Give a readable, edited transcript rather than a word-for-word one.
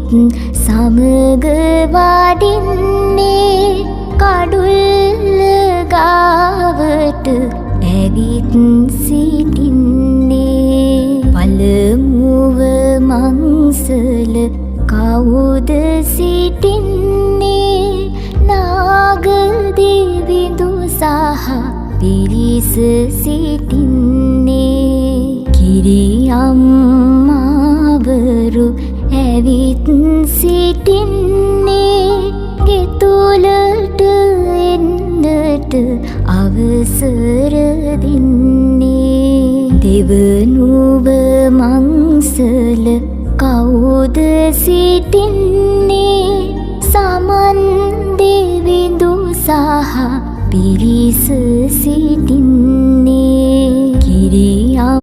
ඇවිත් සමග වඩින්නේ කඩුල්ල ගාවට ඇවිත් සිටින්නේ පළමුව මංසල කවුද සිටින්නේ නාගදෙවිඳු සහ පිරිස සිටින්නේ කිරියම්මාවරු ඇවිත් සිටින්නේ ගෙතුලට එන්නට අවසර දෙන්නේ දෙවනුව මංසල කවුද සිටින්නේ සමන් දෙවිඳු සහ පිරිස සිටින්නේ